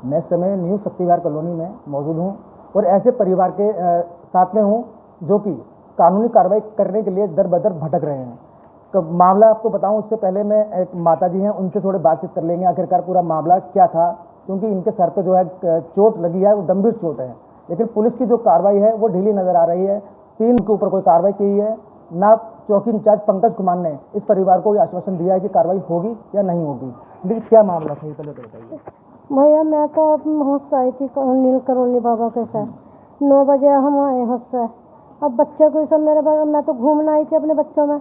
मैं इस समय न्यू शक्ति विहार कॉलोनी में मौजूद हूँ और ऐसे परिवार के साथ में हूँ जो कि कानूनी कार्रवाई करने के लिए दर बदर भटक रहे हैं। मामला आपको बताऊं उससे पहले मैं एक माताजी हैं उनसे थोड़े बातचीत कर लेंगे, आखिरकार पूरा मामला क्या था, क्योंकि इनके सर पे जो है चोट लगी है वो गंभीर चोट है, लेकिन पुलिस की जो कार्रवाई है वो ढीली नज़र आ रही है। 3 के ऊपर कोई कार्रवाई की है ना। चौकी इंचार्ज पंकज कुमार ने इस परिवार को आश्वासन दिया है कि कार्रवाई होगी या नहीं होगी। लेकिन क्या मामला था ये पहले तो बताइए। भैया मैं तो होश से आई थी नील करोली बाबा के साथ 9 बजे हम आए होश से। अब बच्चे को सब मैं तो घूमना आई थी अपने बच्चों में।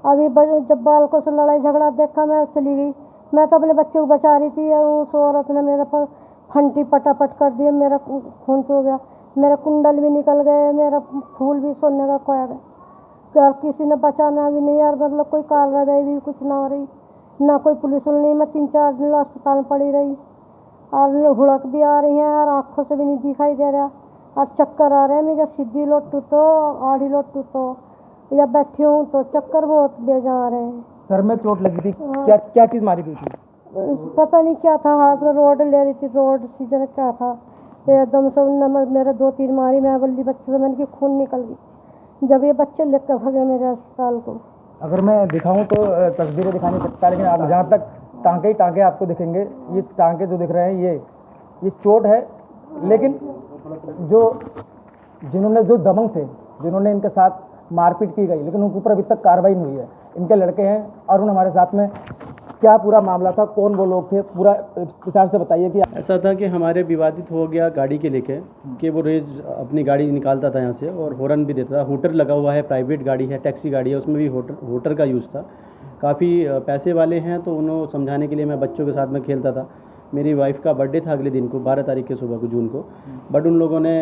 अभी जब बालकों से लड़ाई झगड़ा देखा मैं चली गई। मैं तो अपने बच्चे को बचा रही थी, उस औरत ने मेरे पर फंटी पटापट कर दिए, मेरा खून हो गया, मेरा कुंडल भी निकल गए, मेरा फूल भी सोने का खोया गया। यार किसी ने बचाना भी नहीं यार, मतलब कोई कार्रवाई भी कुछ ना हो रही, ना कोई पुलिस नहीं। मैं 3-4 दिन अस्पताल में पड़ी रही और हुड़क भी आ रही है और आँखों से भी नहीं दिखाई दे रहा और चक्कर आ रहे हैं। मुझे सीधी लोटू तो आड़ी लोटू तो या बैठी हूँ तो चक्कर बहुत बेजा आ रहे हैं। सर में चोट लगी थी, क्या चीज़ मारी गई थी? पता नहीं क्या था, हाथ में रोड ले रही थी, रोड सीजन क्या था एकदम से मेरे 2-3 मारी। मैं बल्ली बच्चे से मैंने कि खून निकल गई। जब ये बच्चे लेकर भागे मेरे अस्पताल को। अगर मैं दिखाऊं तो तस्वीरें दिखा नहीं सकता, लेकिन आप जहाँ तक टाँके ही टाँके आपको दिखेंगे। ये टाँके जो दिख रहे हैं ये चोट है, लेकिन जिन्होंने जो दबंग थे, जिन्होंने इनके साथ मारपीट की गई, लेकिन उनके ऊपर अभी तक कार्रवाई नहीं हुई है। इनके लड़के हैं अरुण हमारे साथ में। क्या पूरा मामला था, कौन वो लोग थे, पूरा विस्तार से बताइए। कि ऐसा था कि हमारे विवादित हो गया गाड़ी के लेके कि वो रोज अपनी गाड़ी निकालता था यहाँ से और हॉर्न भी देता था। हूटर लगा हुआ है, प्राइवेट गाड़ी है, टैक्सी गाड़ी है, उसमें भी हूटर का यूज़ था। काफ़ी पैसे वाले हैं, तो उन्होंने समझाने के लिए मैं बच्चों के साथ में खेलता था। मेरी वाइफ का बर्थडे था अगले दिन को, 12 तारीख के सुबह को, जून को। बट उन लोगों ने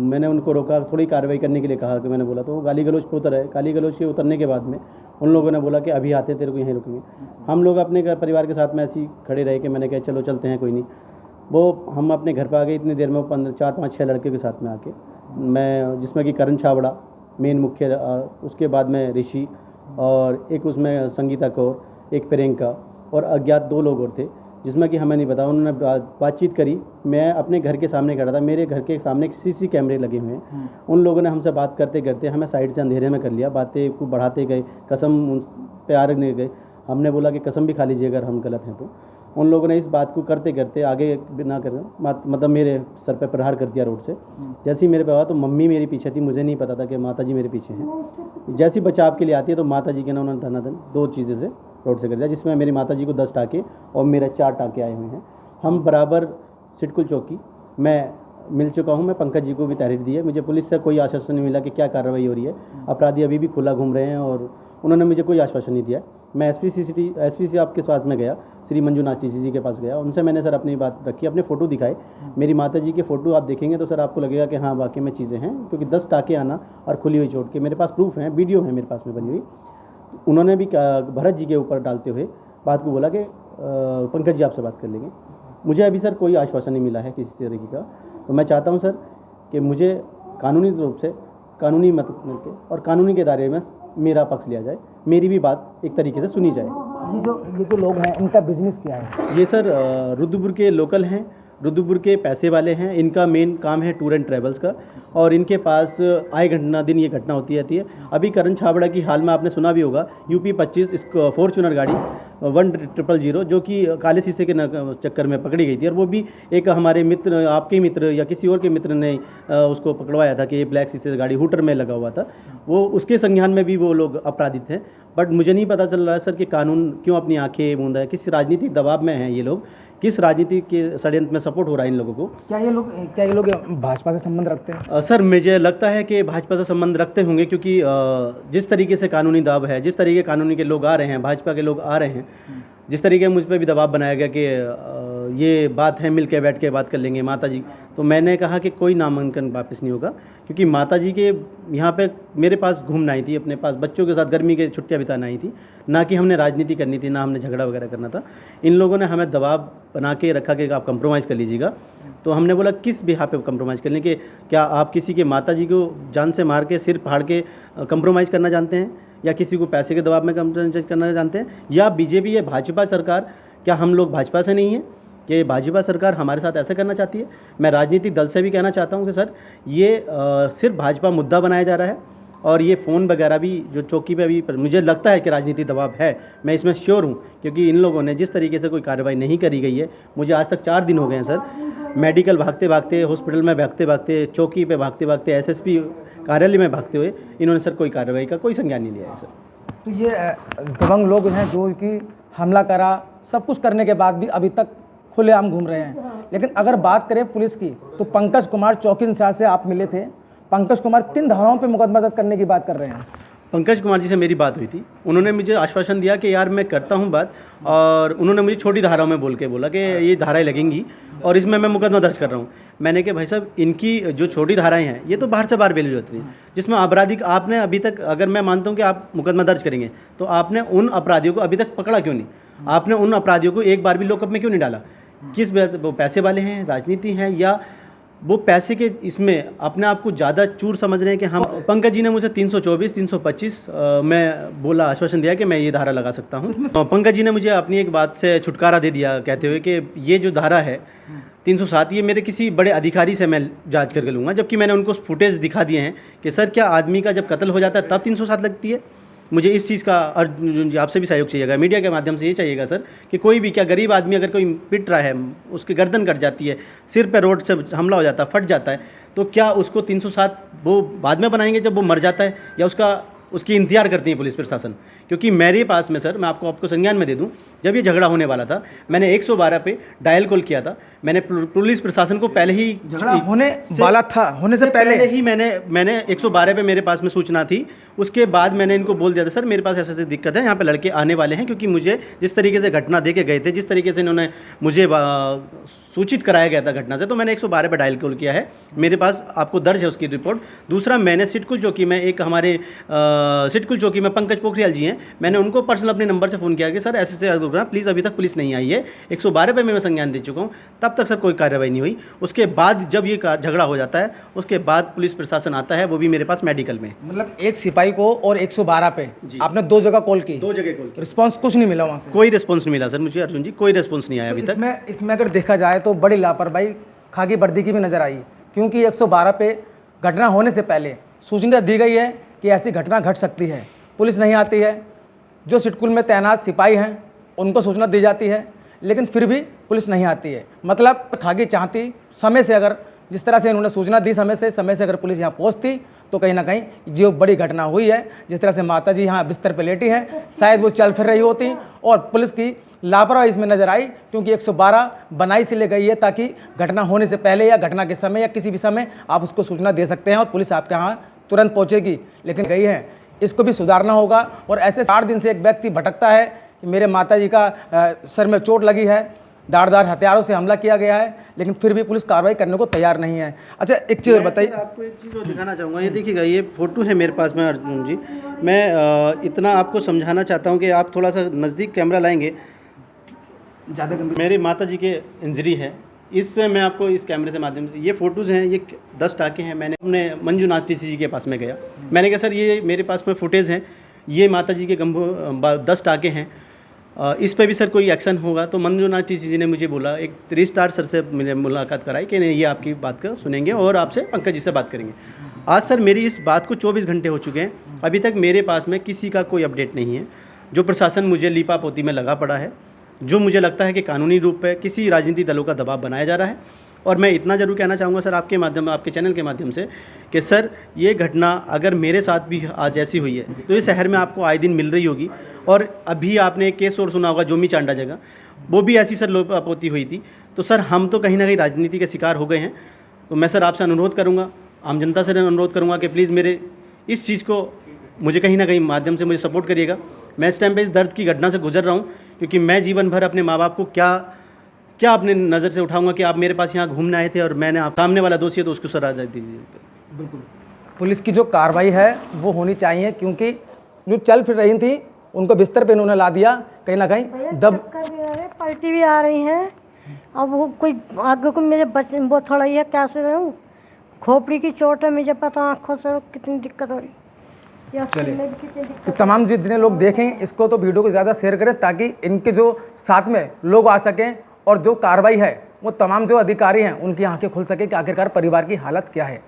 मैंने उनको रोका, थोड़ी कार्रवाई करने के लिए कहा कि मैंने बोला, तो वो गाली गलौज पर उतर है। गाली गलौज के उतरने के बाद में उन लोगों ने बोला कि अभी आते तेरे को यहीं रुकेंगे। हम लोग अपने घर परिवार के साथ में ऐसे ही खड़े रहे कि मैंने कहा चलो चलते हैं, कोई नहीं। वो हम अपने घर पर आ गए। इतनी देर में 4, 5, 6 लड़के के साथ में आके, मैं जिसमें कि करण छाबड़ा मेन मुख्य, उसके बाद में ऋषि और एक उसमें संगीता कौर, एक प्रियंका और अज्ञात 2 लोग और थे, जिसमें कि हमें नहीं पता। उन्होंने बातचीत करी। मैं अपने घर के सामने खड़ा था, मेरे घर के सामने सीसी कैमरे लगे हुए हैं। उन लोगों ने हमसे बात करते करते हमें साइड से अंधेरे में कर लिया, बातें को बढ़ाते गए, कसम प्यार नहीं गए। हमने बोला कि कसम भी खा लीजिए अगर हम गलत हैं तो। उन लोगों ने इस बात को करते करते आगे ना कर मतलब मेरे सर पे प्रहार कर दिया रोड से। जैसे ही मेरे पे आया तो मम्मी मेरे पीछे थी, मुझे नहीं पता था कि माता जी मेरे पीछे हैं। जैसी बचाव के लिए आती है तो माता जी के ना उन्होंने धनाधन 2 चीज़ें से रोड से कर दिया, जिसमें मेरी माता जी को 10 टाँके और मेरे 4 टाँके आए हुए हैं। हम बराबर सिटकुल चौकी मैं मिल चुका हूं। मैं पंकज जी को भी तहरीर दी है। मुझे पुलिस से कोई आश्वासन नहीं मिला कि क्या कार्रवाई हो रही है। अपराधी अभी भी खुला घूम रहे हैं और उन्होंने मुझे कोई आश्वासन नहीं दिया। मैं एसपी से आपके पास में गया, श्री मंजुनाथ जी के पास गया। उनसे मैंने सर अपनी बात रखी, अपने फ़ोटो दिखाए। मेरी माता जी के फ़ोटो आप देखेंगे तो सर आपको लगेगा कि हाँ वाकई में चीज़ें हैं, क्योंकि 10 टाँके आना और खुली हुई चोट के मेरे पास प्रूफ हैं, वीडियो है मेरे पास में बनी हुई। उन्होंने भी भरत जी के ऊपर डालते हुए बात को बोला कि पंकज जी आपसे बात कर लेंगे। मुझे अभी सर कोई आश्वासन नहीं मिला है किसी तरीके का। तो मैं चाहता हूं सर कि मुझे कानूनी रूप से कानूनी मदद मिलके और कानूनी के दायरे में मेरा पक्ष लिया जाए, मेरी भी बात एक तरीके से सुनी जाए। ये जो लोग हैं इनका बिजनेस क्या है? ये सर रुद्रपुर के लोकल हैं, रुद्रपुर के पैसे वाले हैं। इनका मेन काम है टूर एंड ट्रैवल्स का और इनके पास आए घटना दिन ये घटना होती रहती है। अभी करण छाबड़ा की हाल में आपने सुना भी होगा, यूपी 25 फॉर्चूनर गाड़ी 1000 जो कि काले शीशे के चक्कर में पकड़ी गई थी, और वो भी एक हमारे मित्र, आपके मित्र या किसी और के मित्र ने उसको पकड़वाया था कि ये ब्लैक शीशे गाड़ी हूटर में लगा हुआ था। वो उसके संज्ञान में भी वो लोग अपराधित हैं। बट मुझे नहीं पता चल रहा है सर कि कानून क्यों अपनी आंखें मूंदा है, किस राजनीतिक दबाव में हैं ये लोग, किस राजनीति के षड्यंत्र में सपोर्ट हो रहा है इन लोगों को। क्या ये लोग भाजपा से संबंध रखते हैं? सर मुझे लगता है कि भाजपा से संबंध रखते होंगे, क्योंकि जिस तरीके से कानूनी दाव है, जिस तरीके कानूनी के लोग आ रहे हैं, भाजपा के लोग आ रहे हैं, जिस तरीके मुझ पर भी दबाव बनाया गया कि ये बात है मिल के बैठ के बात कर लेंगे माता जी, तो मैंने कहा कि कोई नामांकन वापस नहीं होगा, क्योंकि माता जी के यहाँ पे मेरे पास घूमना आई थी, अपने पास बच्चों के साथ गर्मी के छुट्टियाँ बिताना आई थी, ना कि हमने राजनीति करनी थी, ना हमने झगड़ा वगैरह करना था। इन लोगों ने हमें दबाव बना के रखा कि आप कंप्रोमाइज़ कर लीजिएगा। तो हमने बोला किस बिहार पे कंप्रोमाइज़ कर लें, कि क्या आप किसी के माता जी को जान से मार के सिर फाड़ के कंप्रोमाइज़ करना जानते हैं, या किसी को पैसे के दबाव में कंप्रोमाइज़ करना जानते हैं, या बीजेपी या भाजपा सरकार, क्या हम लोग भाजपा से नहीं हैं? कि भाजपा सरकार हमारे साथ ऐसा करना चाहती है। मैं राजनीतिक दल से भी कहना चाहता हूँ कि सर ये सिर्फ भाजपा मुद्दा बनाया जा रहा है, और ये फ़ोन वगैरह भी जो चौकी पे अभी मुझे लगता है कि राजनीतिक दबाव है, मैं इसमें श्योर हूँ, क्योंकि इन लोगों ने जिस तरीके से कोई कार्रवाई नहीं करी गई है। मुझे आज तक 4 दिन हो गए हैं सर, मेडिकल भागते भागते, हॉस्पिटल में भागते भागते, चौकी पे भागते भागते, एसएसपी कार्यालय में भागते हुए, इन्होंने सर कोई कार्रवाई का कोई संज्ञान नहीं लिया है सर। तो ये दबंग लोग हैं जो कि हमला करा, सब कुछ करने के बाद भी अभी तक खुलेआम घूम रहे हैं। लेकिन अगर बात करें पुलिस की, तो पंकज कुमार चौकी इंचार्ज से आप मिले थे, पंकज कुमार किन धाराओं पे मुकदमा दर्ज करने की बात कर रहे हैं? पंकज कुमार जी से मेरी बात हुई थी, उन्होंने मुझे आश्वासन दिया कि यार मैं करता हूं बात, और उन्होंने मुझे छोटी धाराओं में बोल के बोला कि ये धाराएं लगेंगी और इसमें मैं मुकदमा दर्ज कर रहा हूं। मैंने कहा भाई साहब, इनकी जो छोटी धाराएं हैं ये तो बाहर से बाहर बेली होती हैं, जिसमें आपराधिक आपने अभी तक, अगर मैं मानता हूं कि आप मुकदमा दर्ज करेंगे, तो आपने उन अपराधियों को अभी तक पकड़ा क्यों नहीं? आपने उन अपराधियों को एक बार भी लॉकअप में क्यों नहीं डाला? किस वो पैसे वाले हैं, राजनीति हैं, या वो पैसे के इसमें अपने आप को ज़्यादा चूर समझ रहे हैं कि हम? पंकज जी ने मुझे 324, 325 मैं बोला, आश्वासन दिया कि मैं ये धारा लगा सकता हूँ। पंकज जी ने मुझे अपनी एक बात से छुटकारा दे दिया, कहते हुए कि ये जो धारा है 307, ये मेरे किसी बड़े अधिकारी से मैं जांच करके लूँगा, जबकि मैंने उनको फुटेज दिखा दिए हैं कि सर क्या आदमी का जब कत्ल हो जाता है तब 307 लगती है? मुझे इस चीज़ का आपसे भी सहयोग चाहिएगा, मीडिया के माध्यम से ये चाहिएगा सर कि कोई भी, क्या गरीब आदमी अगर कोई पिट रहा है, उसकी गर्दन कट जाती है, सिर पे रोड से हमला हो जाता है, फट जाता है, तो क्या उसको 307 वो बाद में बनाएंगे जब वो मर जाता है, या उसकी इंतजार करती है पुलिस प्रशासन? क्योंकि मेरे पास में सर, मैं आपको संज्ञान में दे दूं, जब ये झगड़ा होने वाला था मैंने 112 पे डायल कॉल किया था। मैंने पुलिस प्रशासन को पहले ही, झगड़ा होने वाला था, होने से पहले ही मैंने 112 पे मेरे पास में सूचना थी। उसके बाद मैंने इनको बोल दिया था सर मेरे पास ऐसे दिक्कत है, यहाँ पे लड़के आने वाले हैं, क्योंकि मुझे जिस तरीके से घटना दे के गए थे, जिस तरीके से इन्होंने मुझे सूचित कराया गया था घटना से, तो मैंने 112 पे डायल कॉल किया है। मेरे पास आपको दर्ज है उसकी रिपोर्ट। दूसरा, मैंने सिटकुल चौकी में एक हमारे सिटकुल चौकी में पंकज पोखरियाल जी हैं, मैंने उनको पर्सनल अपने नंबर से फ़ोन किया कि सर ऐसे प्लीज़, अभी तक पुलिस नहीं आई है, 112 पे मैं संज्ञान दे चुका हूँ, तब तक सर कोई कार्रवाई नहीं हुई। उसके बाद जब ये झगड़ा हो जाता है, उसके बाद पुलिस प्रशासन आता है, वो भी मेरे पास मेडिकल में। मतलब एक सिपाही को और 112 पे आपने 2 जगह कॉल की? 2 जगह कॉल की, रिस्पांस कुछ नहीं मिला वहाँ से? कोई रिस्पॉन्स नहीं मिला सर मुझे, अर्जुन जी, कोई रिस्पॉन्स नहीं आया अभी तक। इसमें अगर देखा जाए तो बड़ी लापरवाही खाकी वर्दी की भी नजर आई, क्योंकि 112 पे घटना होने से पहले सूचना दी गई है कि ऐसी घटना घट सकती है, पुलिस नहीं आती है, जो सिटकुल में तैनात सिपाही हैं उनको सूचना दी जाती है, लेकिन फिर भी पुलिस नहीं आती है। मतलब खाकी चाहती समय से, अगर जिस तरह से इन्होंने सूचना दी समय से अगर पुलिस यहाँ पहुँचती तो कहीं ना कहीं जो बड़ी घटना हुई है, जिस तरह से माता जी यहाँ बिस्तर पर लेटी हैं, शायद वो चल फिर रही होती, और पुलिस की लापरवाही इसमें नजर आई, क्योंकि 112 बनाई से ले गई है ताकि घटना होने से पहले या घटना के समय या किसी भी समय आप उसको सूचना दे सकते हैं और पुलिस आपके यहाँ तुरंत पहुँचेगी, लेकिन गई है। इसको भी सुधारना होगा। और ऐसे 4 दिन से एक व्यक्ति भटकता है कि मेरे माताजी का सर में चोट लगी है, धारदार हथियारों से हमला किया गया है, लेकिन फिर भी पुलिस कार्रवाई करने को तैयार नहीं है। अच्छा, एक चीज़ और बताइए। आपको एक चीज़ और दिखाना चाहूँगा, ये देखिएगा, ये फ़ोटो है मेरे पास में अर्जुन जी। मैं इतना आपको समझाना चाहता हूँ कि आप थोड़ा सा नज़दीक कैमरा लाएंगे, ज़्यादा गंभीर। मेरे माता जी के इंजरी है, इससे मैं आपको इस कैमरे से माध्यम से, ये फ़ोटोज़ हैं, ये 10 टाँके हैं। मैंने अपने मंजुनाथ टीसी जी के पास में गया, मैंने कहा सर ये मेरे पास में फुटेज हैं, ये माता जी के 10 टाँके हैं, इस पे भी सर कोई एक्शन होगा? तो मंजुनाथ टीसी जी ने मुझे बोला, एक 3 स्टार सर से मैंने मुलाकात कराई कि नहीं, ये आपकी बात का सुनेंगे और आपसे पंकज जी से बात करेंगे। आज सर मेरी इस बात को 24 घंटे हो चुके हैं, अभी तक मेरे पास में किसी का कोई अपडेट नहीं है। जो प्रशासन मुझे लीपा पोती में लगा पड़ा है, जो मुझे लगता है कि कानूनी रूप पे किसी राजनीतिक दलों का दबाव बनाया जा रहा है। और मैं इतना ज़रूर कहना चाहूँगा सर आपके माध्यम, आपके चैनल के माध्यम से, कि सर ये घटना अगर मेरे साथ भी आज ऐसी हुई है तो ये शहर में आपको आए दिन मिल रही होगी। और अभी आपने एक केस और सुना होगा जोमी चांडा जगह, वो भी ऐसी सर लोपापोती हुई थी। तो सर हम तो कहीं ना कहीं राजनीति के शिकार हो गए हैं। तो मैं सर आपसे अनुरोध करूँगा, आम जनता से अनुरोध करूँगा कि प्लीज़ मेरे इस चीज़ को मुझे कहीं ना कहीं माध्यम से मुझे सपोर्ट करिएगा। मैं इस टाइम पे इस दर्द की घटना से गुजर रहा हूँ, क्योंकि मैं जीवन भर अपने माँ बाप को क्या अपने नज़र से उठाऊंगा कि आप मेरे पास यहाँ घूमने आए थे और मैंने आप सामने वाला दोषी है तो उसको सजा दीजिए। बिल्कुल, पुलिस की जो कार्रवाई है वो होनी चाहिए, क्योंकि जो चल फिर रही थी उनको बिस्तर पे इन्होंने ला दिया, कहीं ना कहीं पलटी भी आ रही है। अब वो कोई आगे को मेरे बच्चे वो थोड़ा ये कैसे रहूँ, खोपड़ी की चोट है, मुझे पता आँखों से कितनी दिक्कत हो रही। चलिए, तो तमाम जितने लोग देखें इसको तो वीडियो को ज़्यादा शेयर करें ताकि इनके जो साथ में लोग आ सकें और जो कार्रवाई है वो तमाम जो अधिकारी हैं उनकी आंखें खुल सके कि आखिरकार परिवार की हालत क्या है।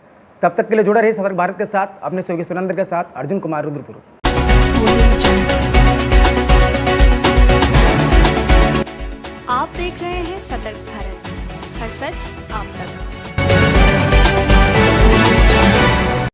तब तक के लिए जुड़े रहिए सतर्क भारत के साथ, अपने सहयोगी सुरेंद्र के साथ अर्जुन कुमार रुद्रपुर। आप देख रहे हैं सतर्क भारत, हर सच आप तक।